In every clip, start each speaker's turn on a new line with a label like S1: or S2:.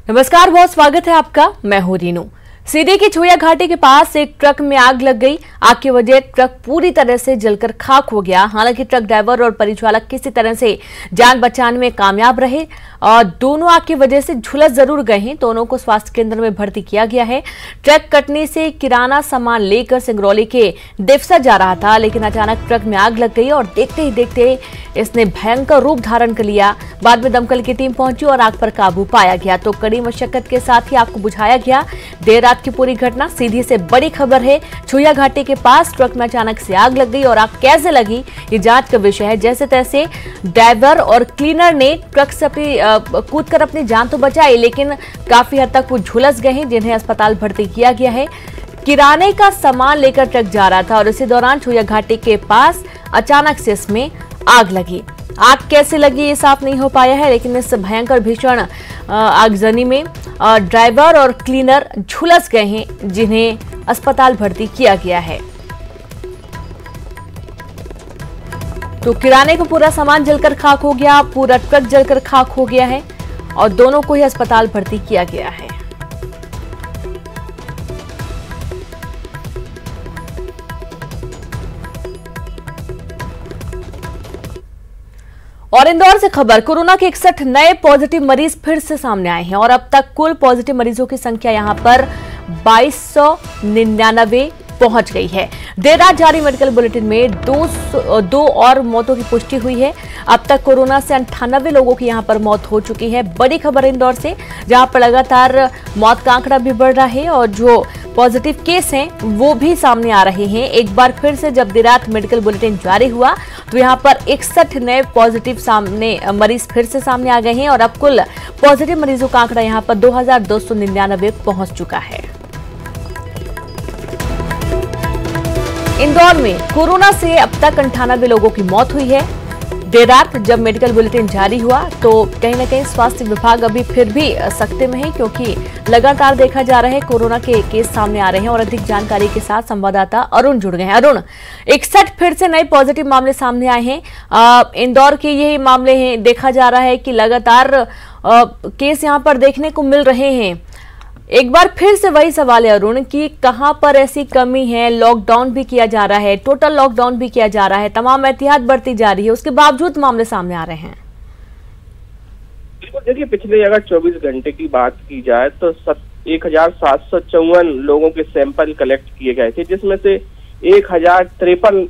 S1: नमस्कार, बहुत स्वागत है आपका। मैं हूं रीनू। सीधी की छुया घाटी के पास एक ट्रक में आग लग गई। आग की वजह ट्रक पूरी तरह से जलकर खाक हो गया। हालांकि ट्रक ड्राइवर और परिचालक किसी तरह से जान बचाने में कामयाब रहे और दोनों आग की वजह से झुलस जरूर गए हैं। दोनों को स्वास्थ्य केंद्र में भर्ती किया गया है। ट्रक कटनी से किराना सामान लेकर सिंगरौली के देवसा जा रहा था, लेकिन अचानक ट्रक में आग लग गई और देखते ही देखते इसने भयंकर रूप धारण कर लिया। बाद में दमकल की टीम पहुंची और आग पर काबू पाया गया तो कड़ी मशक्कत के साथ ही आग को बुझाया गया। देर रात की पूरी घटना सीधी से बड़ी खबर है। छुया घाटी के पास ट्रक में अचानक से आग लग गई और आग कैसे लगी ये जांच का विषय है। जैसे तैसे ड्राइवर और क्लीनर ने ट्रक से कूदकर अपनी जान तो बचाई, लेकिन काफी हद तक वो झुलस गए हैं, जिन्हें अस्पताल भर्ती किया गया है। किराने का सामान लेकर ट्रक जा रहा था और इसी दौरान छुया घाटी के पास अचानक से इसमें आग लगी। आग कैसे लगी ये साफ नहीं हो पाया है, लेकिन इस भयंकर भीषण आगजनी में ड्राइवर और क्लीनर झुलस गए हैं, जिन्हें अस्पताल भर्ती किया गया है। तो किराने का पूरा सामान जलकर खाक हो गया, पूरा ट्रक जलकर खाक हो गया है और दोनों को ही अस्पताल भर्ती किया गया है। और इंदौर से खबर, कोरोना के 61 नए पॉजिटिव मरीज फिर से सामने आए हैं और अब तक कुल पॉजिटिव मरीजों की संख्या यहां पर 2299 पहुंच गई है। देर रात जारी मेडिकल बुलेटिन में दो और मौतों की पुष्टि हुई है। अब तक कोरोना से 98 लोगों की यहां पर मौत हो चुकी है। बड़ी खबर इंदौर से, जहां पर लगातार मौत का आंकड़ा भी बढ़ रहा है और जो पॉजिटिव केस हैं वो भी सामने आ रहे हैं। एक बार फिर से जब देर रात मेडिकल बुलेटिन जारी हुआ तो यहां पर 61 नए पॉजिटिव मरीज फिर से सामने आ गए हैं और अब कुल पॉजिटिव मरीजों का आंकड़ा यहां पर 2299 पहुंच चुका है। इंदौर में कोरोना से अब तक 98 लोगों की मौत हुई है। देर रात जब मेडिकल बुलेटिन जारी हुआ तो कहीं ना कहीं स्वास्थ्य विभाग अभी फिर भी सख्ते में है, क्योंकि लगातार देखा जा रहा है कोरोना के केस सामने आ रहे हैं। और अधिक जानकारी के साथ संवाददाता अरुण जुड़ गए हैं। अरुण, 61 फिर से नए पॉजिटिव मामले सामने आए हैं। इंदौर के यही मामले हैं। देखा जा रहा है कि लगातार केस यहां पर देखने को मिल रहे हैं। एक बार फिर से वही सवाल है अरुण कि कहां पर ऐसी कमी है। लॉकडाउन भी किया जा रहा है, टोटल लॉकडाउन भी किया जा रहा है, तमाम एहतियात बरती जा रही है, उसके बावजूद मामले सामने आ रहे हैं।
S2: देखिए, पिछले अगर 24 घंटे की बात की जाए तो 1754 लोगों के सैंपल कलेक्ट किए गए थे, जिसमें से 1053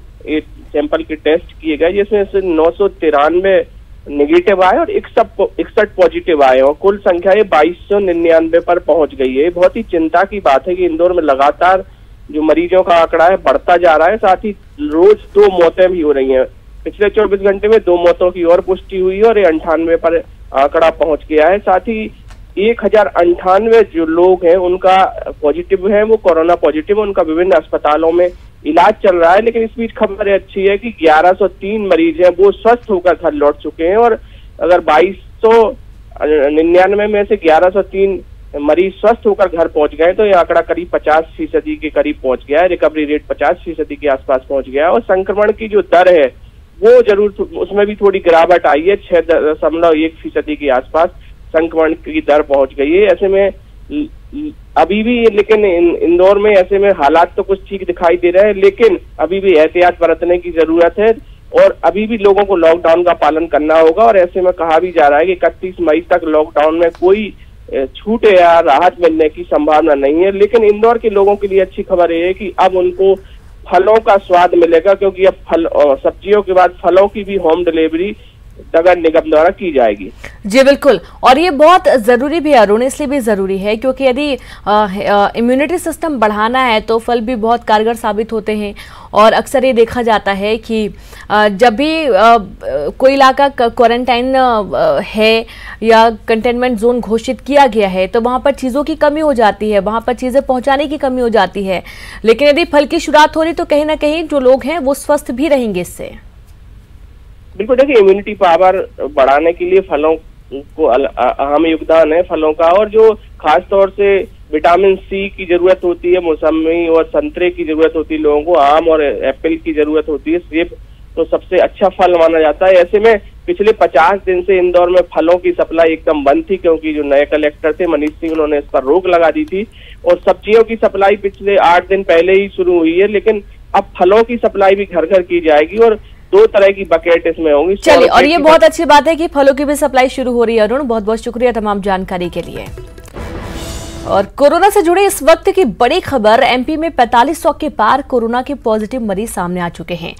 S2: सैंपल के टेस्ट किए गए, जिसमें से 993 नेगेटिव आए और 61 पॉजिटिव आए और कुल संख्या ये 2299 पर पहुंच गई है। बहुत ही चिंता की बात है कि इंदौर में लगातार जो मरीजों का आंकड़ा है बढ़ता जा रहा है। साथ ही रोज 2 मौतें भी हो रही हैं। पिछले 24 घंटे में 2 मौतों की और पुष्टि हुई और 98 पर आंकड़ा पहुंच गया है। साथ ही 1098 जो लोग हैं उनका पॉजिटिव है, वो कोरोना पॉजिटिव है, उनका विभिन्न अस्पतालों में इलाज चल रहा है। लेकिन इस बीच खबर अच्छी है कि 1103 मरीज हैं वो स्वस्थ होकर घर लौट चुके हैं और अगर 2299 में से 1103 मरीज स्वस्थ होकर घर पहुंच गए तो यह आंकड़ा करीब 50% के करीब पहुंच गया है। रिकवरी रेट 50% के आसपास पहुंच गया है और संक्रमण की जो दर है वो जरूर उसमें भी थोड़ी गिरावट आई है। 6.1% के आसपास संक्रमण की दर पहुंच गई है। ऐसे में अभी भी, लेकिन इंदौर में ऐसे में हालात तो कुछ ठीक दिखाई दे रहे हैं, लेकिन अभी भी एहतियात बरतने की जरूरत है और अभी भी लोगों को लॉकडाउन का पालन करना होगा। और ऐसे में कहा भी जा रहा है कि 31 मई तक लॉकडाउन में कोई छूट या राहत मिलने की संभावना नहीं है। लेकिन इंदौर के लोगों के लिए अच्छी खबर ये है कि अब उनको फलों का स्वाद मिलेगा, क्योंकि अब सब्जियों के बाद फलों की भी होम डिलीवरी नगर निगम द्वारा की जाएगी।
S1: जी बिल्कुल, और ये बहुत जरूरी भी है अरुण, इसलिए भी जरूरी है क्योंकि यदि इम्यूनिटी सिस्टम बढ़ाना है तो फल भी बहुत कारगर साबित होते हैं। और अक्सर ये देखा जाता है कि जब भी कोई इलाका क्वारंटाइन है या कंटेनमेंट जोन घोषित किया गया है तो वहां पर चीज़ों की कमी हो जाती है, वहां पर चीज़ें पहुंचाने की कमी हो जाती है। लेकिन यदि फल की शुरुआत हो रही तो कहीं ना कहीं जो लोग हैं वो स्वस्थ भी रहेंगे इससे।
S2: बिल्कुल, देखिए, इम्यूनिटी पावर बढ़ाने के लिए फलों को अहम योगदान है फलों का। और जो खास तौर से विटामिन सी की जरूरत होती है, मौसमी और संतरे की जरूरत होती है लोगों को, आम और एप्पल की जरूरत होती है, सेब तो सबसे अच्छा फल माना जाता है। ऐसे में पिछले 50 दिन से इंदौर में फलों की सप्लाई एकदम बंद थी, क्योंकि जो नए कलेक्टर थे मनीष सिंह, उन्होंने इस पर रोक लगा दी थी। और सब्जियों की सप्लाई पिछले 8 दिन पहले ही शुरू हुई है, लेकिन अब फलों की सप्लाई भी घर घर की जाएगी और 2 तरह की बकेट इसमें होंगी।
S1: चलिए, और ये बहुत अच्छी बात है कि फलों की भी सप्लाई शुरू हो रही है। अरुण, बहुत बहुत शुक्रिया तमाम जानकारी के लिए। और कोरोना से जुड़े इस वक्त की बड़ी खबर, एमपी में 4500 के पार कोरोना के पॉजिटिव मरीज सामने आ चुके हैं।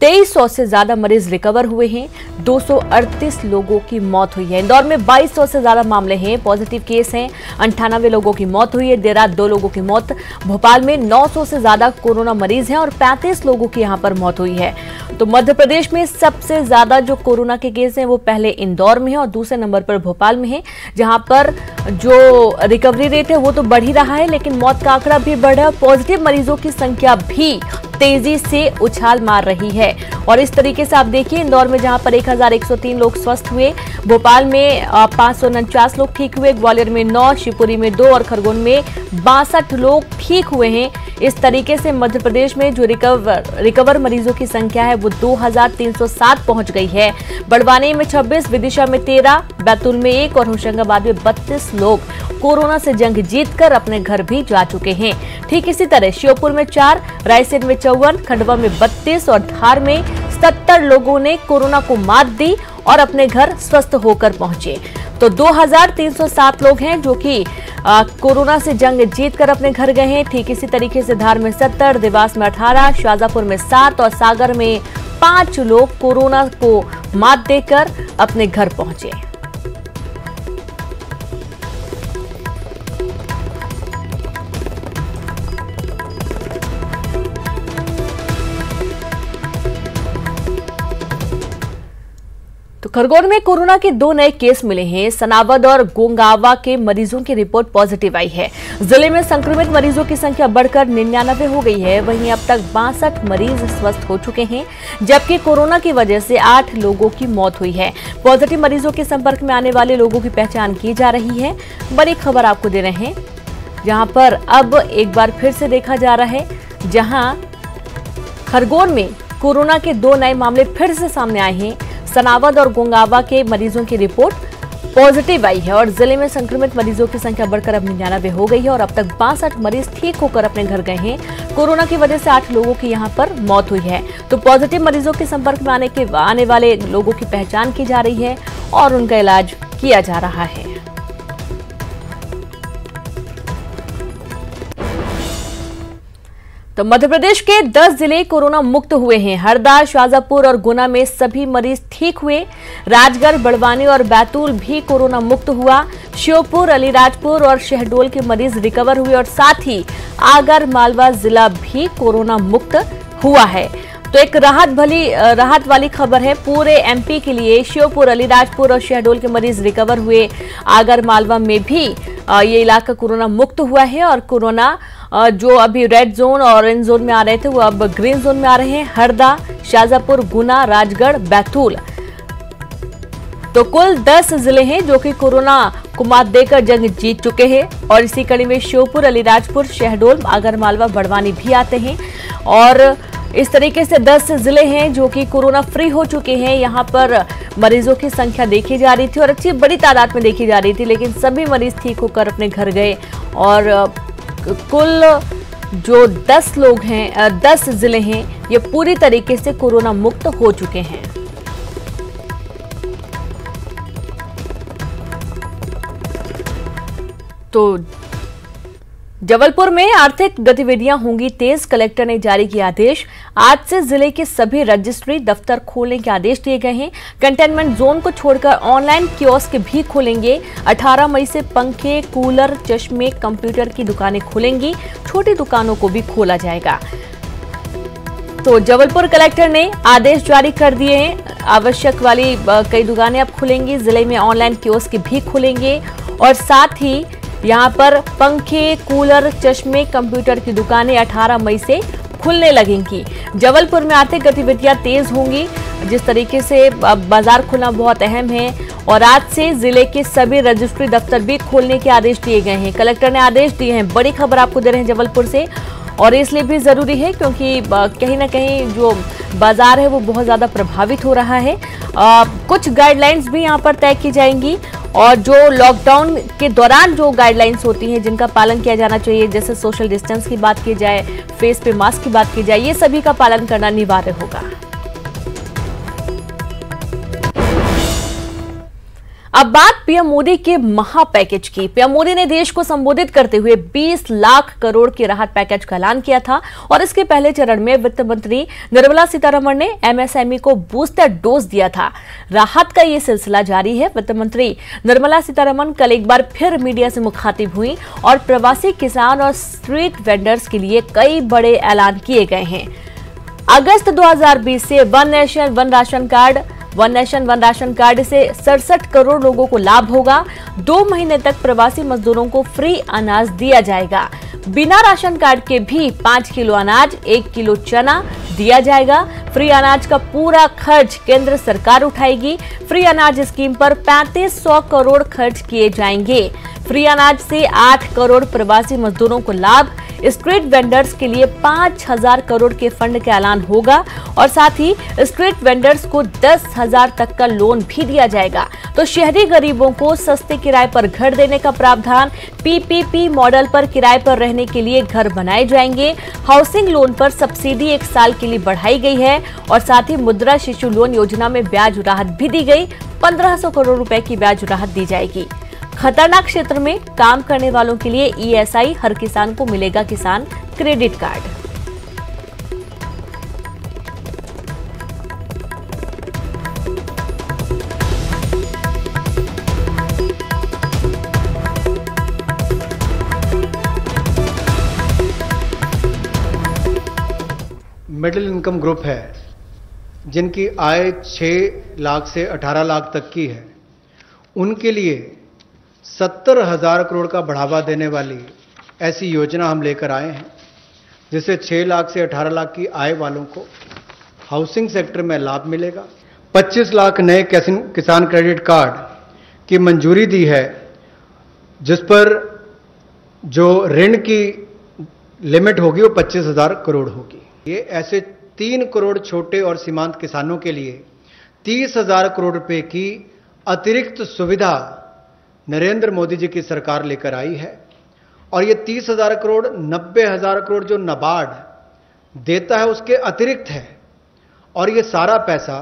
S1: 2300 से ज्यादा मरीज रिकवर हुए हैं। 238 लोगों की मौत हुई है। इंदौर में 2200 से ज्यादा मामले हैं, पॉजिटिव केस हैं। 98 लोगों की मौत हुई है। देर रात 2 लोगों की मौत। भोपाल में 900 से ज्यादा कोरोना मरीज हैं और 35 लोगों की यहां पर मौत हुई है। तो मध्य प्रदेश में सबसे ज्यादा जो कोरोना के केस हैं वो पहले इंदौर में है और दूसरे नंबर पर भोपाल में है, जहां पर जो रिकवरी रेट है वो तो बढ़ ही रहा है, लेकिन मौत का आंकड़ा भी बढ़ा है। पॉजिटिव मरीजों की संख्या भी तेजी से उछाल मार रही है। और इस तरीके से आप देखिए, इंदौर में जहां पर 1103 लोग स्वस्थ हुए, भोपाल में 549 लोग ठीक हुए, ग्वालियर में 9, शिवपुरी में 2 और खरगोन में 62 लोग ठीक हुए हैं। इस तरीके से मध्य प्रदेश में जो रिकवर मरीजों की संख्या है वो 2307 पहुंच गई है। बड़वानी में 26, विदिशा में 13, बैतूल में 1 और होशंगाबाद में 32 लोग कोरोना से जंग जीतकर अपने घर भी जा चुके हैं। ठीक इसी तरह श्योपुर में 4, रायसेन में 54, खंडवा में 32 और धार में 70 लोगों ने कोरोना को मात दी और अपने घर स्वस्थ होकर पहुंचे। तो 2307 लोग हैं जो कि कोरोना से जंग जीतकर अपने घर गए हैं। ठीक इसी तरीके से धार में 70, देवास में 18, शाजापुर में 7 और सागर में 5 लोग कोरोना को मात देकर अपने घर पहुंचे। तो खरगोन में कोरोना के 2 नए केस मिले हैं। सनावद और गोंगावा के मरीजों की रिपोर्ट पॉजिटिव आई है। जिले में संक्रमित मरीजों की संख्या बढ़कर 99 हो गई है। वहीं अब तक 62 मरीज स्वस्थ हो चुके हैं, जबकि कोरोना की वजह से 8 लोगों की मौत हुई है। पॉजिटिव मरीजों के संपर्क में आने वाले लोगों की पहचान की जा रही है। बड़ी खबर आपको दे रहे हैं, जहां पर अब एक बार फिर से देखा जा रहा है, जहां खरगोन में कोरोना के 2 नए मामले फिर से सामने आए हैं। सनावद और गोंगावा के मरीजों की रिपोर्ट पॉजिटिव आई है और जिले में संक्रमित मरीजों की संख्या बढ़कर अब 99 हो गई है और अब तक 62 मरीज ठीक होकर अपने घर गए हैं। कोरोना की वजह से 8 लोगों की यहां पर मौत हुई है। तो पॉजिटिव मरीजों के संपर्क में आने वाले लोगों की पहचान की जा रही है और उनका इलाज किया जा रहा है। तो मध्य प्रदेश के 10 जिले कोरोना मुक्त हुए हैं। हरदा, शाजापुर और गुना में सभी मरीज ठीक हुए। राजगढ़, बड़वानी और बैतूल भी कोरोना मुक्त हुआ। श्योपुर, अलीराजपुर और शहडोल के मरीज रिकवर हुए और साथ ही आगर मालवा जिला भी कोरोना मुक्त हुआ है। तो एक राहत वाली खबर है पूरे एमपी के लिए। श्योपुर, अलीराजपुर और शहडोल के मरीज रिकवर हुए। आगर मालवा में भी ये इलाका कोरोना मुक्त हुआ है और कोरोना जो अभी रेड जोन और ऑरेंज जोन में आ रहे थे वो अब ग्रीन जोन में आ रहे हैं। हरदा, शाजापुर, गुना, राजगढ़, बैतूल, तो कुल 10 जिले हैं जो कि कोरोना को मात देकर जंग जीत चुके हैं। और इसी कड़ी में श्योपुर, अलीराजपुर, शहडोल, आगरमालवा, बड़वानी भी आते हैं। और इस तरीके से 10 जिले हैं जो कि कोरोना फ्री हो चुके हैं। यहाँ पर मरीजों की संख्या देखी जा रही थी और अच्छी बड़ी तादाद में देखी जा रही थी, लेकिन सभी मरीज ठीक होकर अपने घर गए और कुल जो 10 लोग हैं, 10 जिले हैं, ये पूरी तरीके से कोरोना मुक्त हो चुके हैं। तो जबलपुर में आर्थिक गतिविधियां होंगी तेज, कलेक्टर ने जारी किया आदेश। आज से जिले के सभी रजिस्ट्री दफ्तर खोलने के आदेश दिए गए हैं। कंटेनमेंट जोन को छोड़कर ऑनलाइन कियोस्क भी खोलेंगे। 18 मई से पंखे, कूलर, चश्मे, कंप्यूटर की दुकानें खुलेंगी। छोटी दुकानों को भी खोला जाएगा। तो जबलपुर कलेक्टर ने आदेश जारी कर दिए हैं। आवश्यक वाली कई दुकानें अब खुलेंगी। जिले में ऑनलाइन कियोस्क भी खुलेंगे और साथ ही यहाँ पर पंखे, कूलर, चश्मे, कंप्यूटर की दुकानें 18 मई से खुलने लगेंगी। जबलपुर में आर्थिक गतिविधियां तेज होंगी। जिस तरीके से बाजार खुलना बहुत अहम है और आज से जिले के सभी रजिस्ट्री दफ्तर भी खोलने के आदेश दिए गए हैं। कलेक्टर ने आदेश दिए हैं। बड़ी खबर आपको दे रहे हैं जबलपुर से, और इसलिए भी जरूरी है क्योंकि कहीं ना कहीं जो बाजार है वो बहुत ज्यादा प्रभावित हो रहा है। कुछ गाइडलाइंस भी यहाँ पर तय की जाएंगी और जो लॉकडाउन के दौरान जो गाइडलाइंस होती हैं जिनका पालन किया जाना चाहिए, जैसे सोशल डिस्टेंस की बात की जाए, फेस पे मास्क की बात की जाए, ये सभी का पालन करना अनिवार्य होगा। अब बात पीएम मोदी के महा पैकेज की। पीएम मोदी ने देश को संबोधित करते हुए 20 लाख करोड़ के राहत पैकेज का ऐलान किया था और इसके पहले चरण में वित्त मंत्री निर्मला सीतारमण ने एमएसएमई को बूस्टर डोज दिया था। राहत का ये सिलसिला जारी है। वित्त मंत्री निर्मला सीतारमण कल एक बार फिर मीडिया से मुखातिब हुई और प्रवासी किसान और स्ट्रीट वेंडर्स के लिए कई बड़े ऐलान किए गए हैं। अगस्त 2020 से one nation one ration card से 67 करोड़ लोगों को लाभ होगा। 2 महीने तक प्रवासी मजदूरों को फ्री अनाज दिया जाएगा। बिना राशन कार्ड के भी 5 किलो अनाज, 1 किलो चना दिया जाएगा। फ्री अनाज का पूरा खर्च केंद्र सरकार उठाएगी। फ्री अनाज स्कीम पर 3500 करोड़ खर्च किए जाएंगे। फ्री अनाज से 8 करोड़ प्रवासी मजदूरों को लाभ। स्ट्रीट वेंडर्स के लिए 5000 करोड़ के फंड का ऐलान होगा और साथ ही स्ट्रीट वेंडर्स को 10,000 तक का लोन भी दिया जाएगा। तो शहरी गरीबों को सस्ते किराए पर घर देने का प्रावधान। पीपीपी मॉडल पर किराए पर रहने के लिए घर बनाए जाएंगे। हाउसिंग लोन पर सब्सिडी 1 साल के लिए बढ़ाई गई है और साथ ही मुद्रा शिशु लोन योजना में ब्याज राहत भी दी गई। 1500 करोड़ रुपए की ब्याज राहत दी जाएगी। खतरनाक क्षेत्र में काम करने वालों के लिए ईएसआई, हर किसान को मिलेगा किसान credit card.
S3: Middle income group है जिनकी आय 6 लाख से 18 लाख तक की है, उनके लिए 70,000 करोड़ का बढ़ावा देने वाली ऐसी योजना हम लेकर आए हैं, जिससे 6 लाख से 18 लाख की आय वालों को हाउसिंग सेक्टर में लाभ मिलेगा। 25 लाख नए किसान क्रेडिट कार्ड की मंजूरी दी है, जिस पर जो ऋण की लिमिट होगी वो 25,000 करोड़ होगी। ये ऐसे 3 करोड़ छोटे और सीमांत किसानों के लिए 30,000 करोड़ रुपए की अतिरिक्त सुविधा नरेंद्र मोदी जी की सरकार लेकर आई है और ये 30,000 करोड़ 90,000 करोड़ जो नाबार्ड देता है उसके अतिरिक्त है और ये सारा पैसा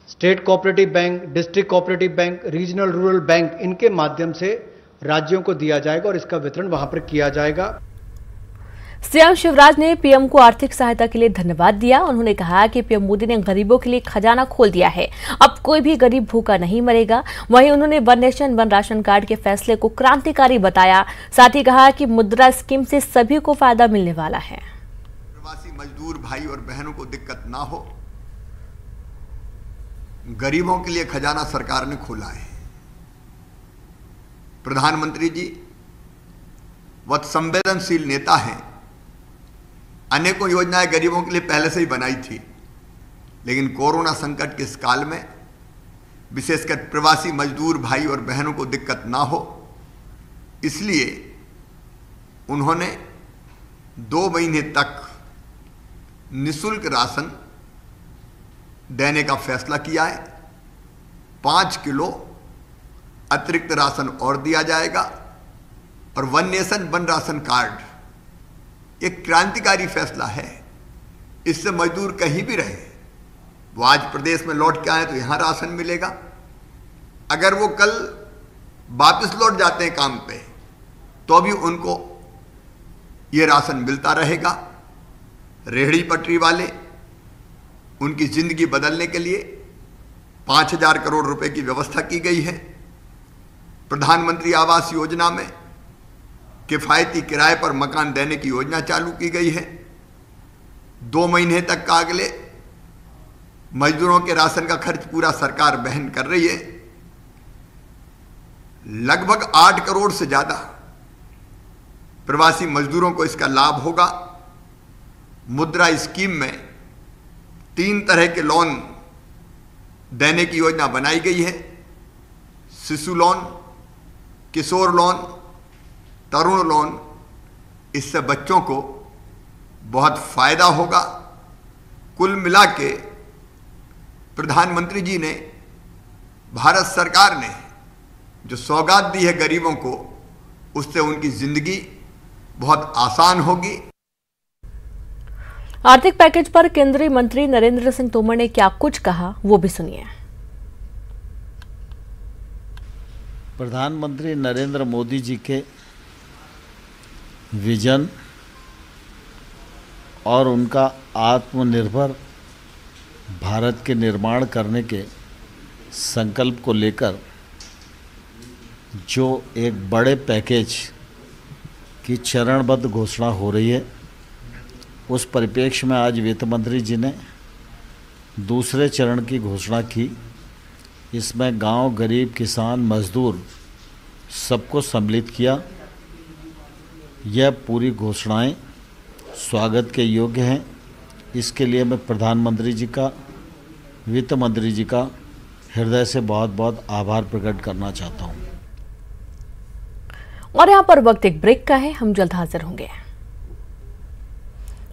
S3: state cooperative bank, district cooperative bank, regional rural bank, इनके माध्यम से राज्यों को दिया जाएगा और इसका वितरण वहां पर किया जाएगा।
S1: सीएम शिवराज ने पीएम को आर्थिक सहायता के लिए धन्यवाद दिया। उन्होंने कहा कि पीएम मोदी ने गरीबों के लिए खजाना खोल दिया है, अब कोई भी गरीब भूखा नहीं मरेगा। वहीं उन्होंने one nation one ration card के फैसले को क्रांतिकारी बताया। साथ ही कहा कि मुद्रा स्कीम से सभी को फायदा मिलने वाला है।
S4: प्रवासी मजदूर भाई और बहनों को दिक्कत ना हो, गरीबों के लिए खजाना सरकार ने खोला है। प्रधानमंत्री जी वह संवेदनशील नेता हैं। अनेकों योजनाएं गरीबों के लिए पहले से ही बनाई थी, लेकिन कोरोना संकट के इस काल में विशेषकर प्रवासी मजदूर भाई और बहनों को दिक्कत ना हो, इसलिए उन्होंने 2 महीने तक निःशुल्क राशन देने का फैसला किया है। 5 किलो अतिरिक्त राशन और दिया जाएगा और one nation one ration card एक क्रांतिकारी फैसला है। इससे मजदूर कहीं भी रहे, वो आज प्रदेश में लौट के आए तो यहां राशन मिलेगा, अगर वो कल वापस लौट जाते हैं काम पे तो भी उनको ये राशन मिलता रहेगा। रेहड़ी पटरी वाले, उनकी जिंदगी बदलने के लिए 5,000 करोड़ रुपए की व्यवस्था की गई है। प्रधानमंत्री आवास योजना में किफायती किराए पर मकान देने की योजना चालू की गई है। 2 महीने तक का अगले मजदूरों के राशन का खर्च पूरा सरकार वहन कर रही है। लगभग 8 करोड़ से ज्यादा प्रवासी मजदूरों को इसका लाभ होगा। मुद्रा स्कीम में 3 तरह के लोन देने की योजना बनाई गई है। शिशु लोन, किशोर लोन, तरुण लोन। इससे बच्चों को बहुत फायदा होगा। कुल मिला के प्रधानमंत्री जी ने, भारत सरकार ने जो सौगात दी है गरीबों को, उससे उनकी जिंदगी बहुत आसान होगी।
S1: आर्थिक पैकेज पर केंद्रीय मंत्री नरेंद्र सिंह तोमर ने क्या कुछ कहा, वो भी सुनिए।
S5: प्रधानमंत्री नरेंद्र मोदी जी के विजन और उनका आत्मनिर्भर भारत के निर्माण करने के संकल्प को लेकर जो एक बड़े पैकेज की चरणबद्ध घोषणा हो रही है, उस परिप्रेक्ष्य में आज वित्त मंत्री जी ने दूसरे चरण की घोषणा की। इसमें गांव, गरीब, किसान, मजदूर सबको सम्मिलित किया। यह पूरी घोषणाएं स्वागत के योग्य हैं। इसके लिए मैं प्रधानमंत्री जी का, वित्त मंत्री जी का हृदय से बहुत बहुत आभार प्रकट करना चाहता हूं।
S1: और यहाँ पर वक्त एक ब्रेक का है, हम जल्द हाजिर होंगे।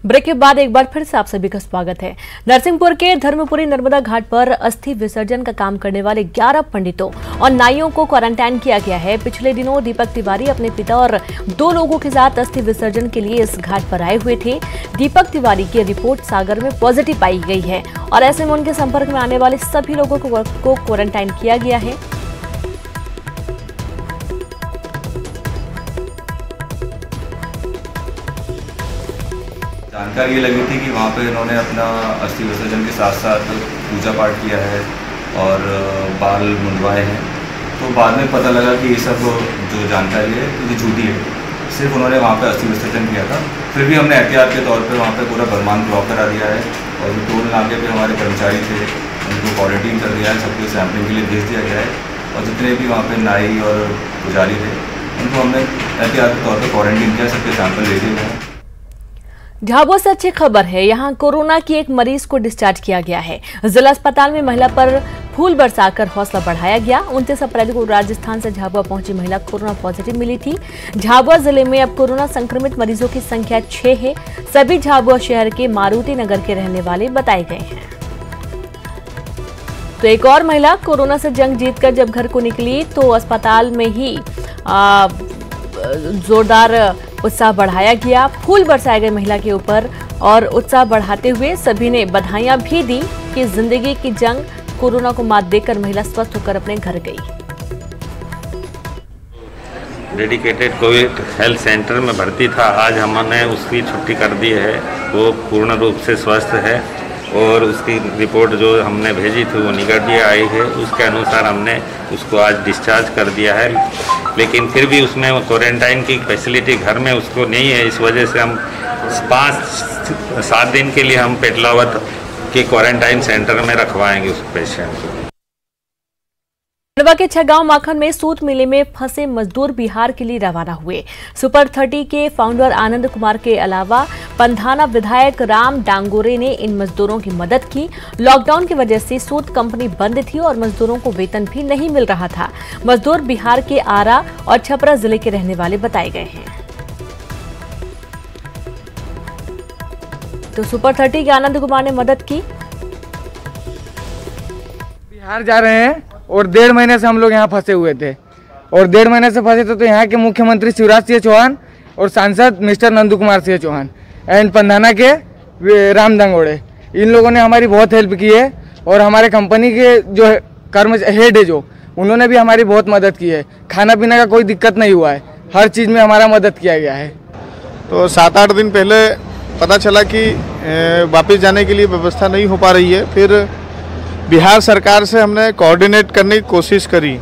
S1: ब्रेक के बाद एक बार फिर से आप सभी का स्वागत है। नरसिंहपुर के धर्मपुरी नर्मदा घाट पर अस्थि विसर्जन का काम करने वाले 11 पंडितों और नाइयों को क्वारंटाइन किया गया है। पिछले दिनों दीपक तिवारी अपने पिता और 2 लोगों के साथ अस्थि विसर्जन के लिए इस घाट पर आए हुए थे। दीपक तिवारी की रिपोर्ट सागर में पॉजिटिव पाई गई है और ऐसे में उनके संपर्क में आने वाले सभी लोगों को क्वारंटाइन किया गया है।
S6: जानकारी ये लगी थी कि वहाँ पे इन्होंने अपना अस्थि विसर्जन के साथ साथ पूजा पाठ किया है और बाल मुंडवाए हैं। तो बाद में पता लगा कि ये सब जो जानकारी है ये झूठी है। सिर्फ उन्होंने वहाँ पे अस्थि विसर्जन किया था। फिर भी हमने एहतियात के तौर पे वहाँ पे पूरा बरमान ब्लॉक करा दिया है और जो टोल नाके पे हमारे कर्मचारी थे उनको क्वारंटीन कर दिया है, सबको सैंपलिंग के लिए भेज दिया गया है। और जितने भी वहाँ पे नाई और पुजारी थे उनको हमने एहतियात के तौर पर क्वारंटीन किया, सबके सैंपल ले दिए हैं।
S1: झाबुआ से अच्छी खबर है, यहां कोरोना की एक मरीज को डिस्चार्ज किया गया है। जिला अस्पताल में महिला पर फूल बरसाकर हौसला बढ़ाया गया। 29 अप्रैल को राजस्थान से झाबुआ पहुंची महिला कोरोना पॉजिटिव मिली थी। झाबुआ जिले में अब कोरोना संक्रमित मरीजों की संख्या 6 है। सभी झाबुआ शहर के मारुति नगर के रहने वाले बताए गए हैं। तो एक और महिला कोरोना से जंग जीतकर जब घर को निकली तो अस्पताल में ही जोरदार उत्साह बढ़ाया गया। फूल बरसाए गए महिला के ऊपर और उत्साह बढ़ाते हुए सभी ने बधाइयां भी दी कि जिंदगी की जंग कोरोना को मात देकर महिला स्वस्थ होकर अपने घर गई।
S7: डेडिकेटेड कोविड हेल्थ सेंटर में भर्ती था, आज हमने उसकी छुट्टी कर दी है। वो पूर्ण रूप से स्वस्थ है और उसकी रिपोर्ट जो हमने भेजी थी वो निगेटिव आई है। उसके अनुसार हमने उसको आज डिस्चार्ज कर दिया है, लेकिन फिर भी उसमें क्वारंटाइन की फैसिलिटी घर में उसको नहीं है। इस वजह से हम 5-7 दिन के लिए हम पेटलावत के क्वारंटाइन सेंटर में रखवाएंगे उस पेशेंट को।
S1: खंडवा के छगांव माखन में सूत मेले में फंसे मजदूर बिहार के लिए रवाना हुए। सुपर 30 के फाउंडर आनंद कुमार के अलावा पंधाना विधायक राम डांगोरे ने इन मजदूरों की मदद की। लॉकडाउन की वजह से सूत कंपनी बंद थी और मजदूरों को वेतन भी नहीं मिल रहा था। मजदूर बिहार के आरा और छपरा जिले के रहने वाले बताए गए हैं। तो सुपर 30 के आनंद कुमार ने मदद की।
S8: बिहार जा रहे हैं और 1.5 महीने से हम लोग यहाँ फंसे हुए थे और 1.5 महीने से फंसे थे। तो यहाँ के मुख्यमंत्री शिवराज सिंह चौहान और सांसद मिस्टर नंदू कुमार सिंह चौहान एंड पंधाना के राम डांगोरे, इन लोगों ने हमारी बहुत हेल्प की है। और हमारे कंपनी के जो हेड है जो, उन्होंने भी हमारी बहुत मदद की है। खाना पीने का कोई दिक्कत नहीं हुआ है, हर चीज़ में हमारा मदद किया गया है।
S9: तो 7-8 दिन पहले पता चला कि वापस जाने के लिए व्यवस्था नहीं हो पा रही है। फिर बिहार सरकार से हमने कोऑर्डिनेट करने की कोशिश करी।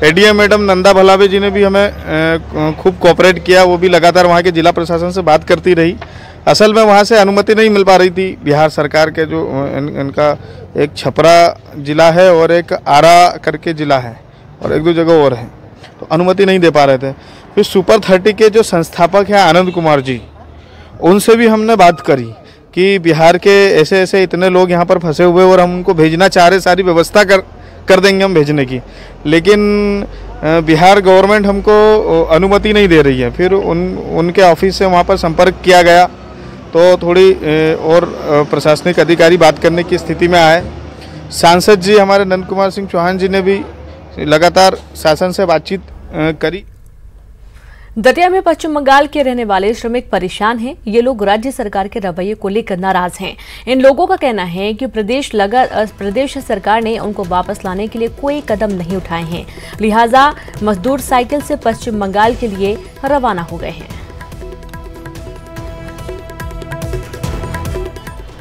S9: एडीएम मैडम नंदा भलावे जी ने भी हमें खूब कोऑपरेट किया। वो भी लगातार वहाँ के जिला प्रशासन से बात करती रही। असल में वहाँ से अनुमति नहीं मिल पा रही थी बिहार सरकार के, जो इनका एक छपरा जिला है और एक आरा करके जिला है और 1-2 जगह और है, तो अनुमति नहीं दे पा रहे थे। फिर सुपर 30 के जो संस्थापक हैं आनंद कुमार जी, उनसे भी हमने बात करी कि बिहार के ऐसे ऐसे इतने लोग यहाँ पर फंसे हुए और हम उनको भेजना चाह रहे, सारी व्यवस्था कर देंगे हम भेजने की, लेकिन बिहार गवर्नमेंट हमको अनुमति नहीं दे रही है। फिर उनके ऑफिस से वहाँ पर संपर्क किया गया तो थोड़ी और प्रशासनिक अधिकारी बात करने की स्थिति में आए। सांसद जी हमारे नंद कुमार सिंह चौहान जी ने भी लगातार शासन से बातचीत करी।
S1: दतिया में पश्चिम बंगाल के रहने वाले श्रमिक परेशान हैं। ये लोग राज्य सरकार के रवैये को लेकर नाराज हैं। इन लोगों का कहना है कि प्रदेश सरकार ने उनको वापस लाने के लिए कोई कदम नहीं उठाए हैं, लिहाजा मजदूर साइकिल से पश्चिम बंगाल के लिए रवाना हो गए हैं।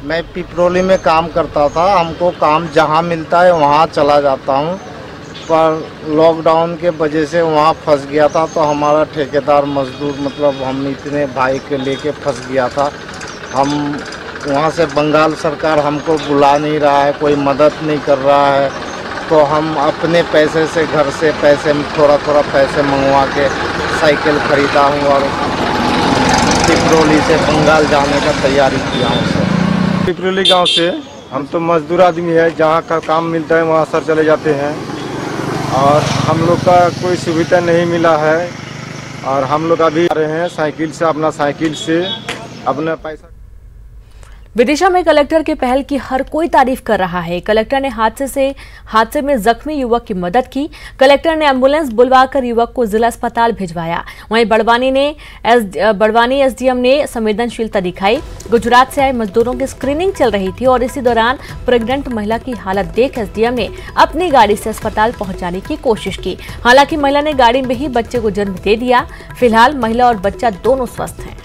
S10: मैं पिपरोली में काम करता था, हमको काम जहां मिलता है वहां चला जाता हूं, पर लॉकडाउन के वजह से वहाँ फंस गया था। तो हमारा ठेकेदार मजदूर मतलब हम इतने भाई के लेके फंस गया था। हम वहाँ से बंगाल सरकार हमको बुला नहीं रहा है, कोई मदद नहीं कर रहा है। तो हम अपने पैसे से घर से पैसे थोड़ा पैसे मंगवा के साइकिल खरीदा हूँ और पिपरोली से बंगाल जाने का तैयारी किया हूँ सर।
S11: पिपरोली गाँव से हम तो मजदूर आदमी है, जहाँ का काम मिलता है वहाँ सर चले जाते हैं और हम लोग का कोई सुविधा नहीं मिला है। और हम लोग अभी आ रहे हैं साइकिल से अपना पैसा।
S1: विदिशा में कलेक्टर के पहल की हर कोई तारीफ कर रहा है। कलेक्टर ने हादसे में जख्मी युवक की मदद की। कलेक्टर ने एम्बुलेंस बुलवाकर युवक को जिला अस्पताल भिजवाया। वहीं बड़वानी एसडीएम ने संवेदनशीलता दिखाई। गुजरात से आए मजदूरों की स्क्रीनिंग चल रही थी और इसी दौरान प्रेग्नेंट महिला की हालत देख एसडीएम ने अपनी गाड़ी से अस्पताल पहुंचाने की कोशिश की। हालांकि महिला ने गाड़ी में ही बच्चे को जन्म दे दिया। फिलहाल महिला और बच्चा दोनों स्वस्थ हैं।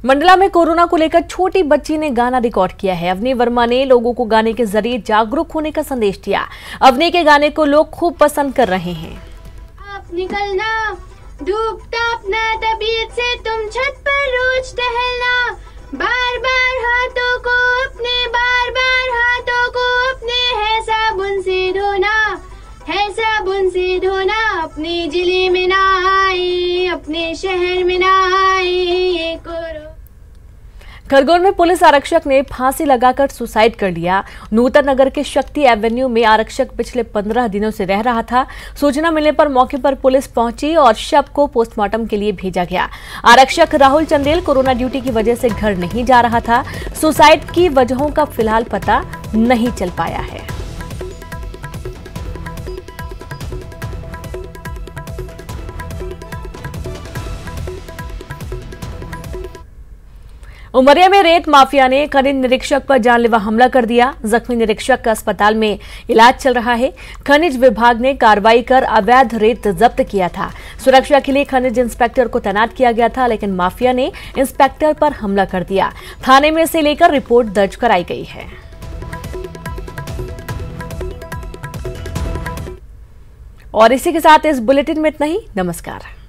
S1: मंडला में कोरोना को लेकर छोटी बच्ची ने गाना रिकॉर्ड किया है। अवनी वर्मा ने लोगों को गाने के जरिए जागरूक होने का संदेश दिया। अवनी के गाने को लोग खूब पसंद कर रहे हैं।
S12: आप निकलना डूबता अपना तबीयत से, तुम छत पर रोज टहलना, बार बार हाथों को अपने है साबुन से धोना, अपने जिले में ना आए, अपने शहर में ना आए ये कोरोना।
S1: खरगोन में पुलिस आरक्षक ने फांसी लगाकर सुसाइड कर लिया। नूतन नगर के शक्ति एवेन्यू में आरक्षक पिछले 15 दिनों से रह रहा था। सूचना मिलने पर मौके पर पुलिस पहुंची और शव को पोस्टमार्टम के लिए भेजा गया। आरक्षक राहुल चंदेल कोरोना ड्यूटी की वजह से घर नहीं जा रहा था। सुसाइड की वजहों का फिलहाल पता नहीं चल पाया है। उमरिया में रेत माफिया ने खनिज निरीक्षक पर जानलेवा हमला कर दिया। जख्मी निरीक्षक का अस्पताल में इलाज चल रहा है। खनिज विभाग ने कार्रवाई कर अवैध रेत जब्त किया था। सुरक्षा के लिए खनिज इंस्पेक्टर को तैनात किया गया था, लेकिन माफिया ने इंस्पेक्टर पर हमला कर दिया। थाने में से लेकर रिपोर्ट दर्ज कराई गई है। और इसी के साथ इस बुलेटिन में इतना ही। नमस्कार।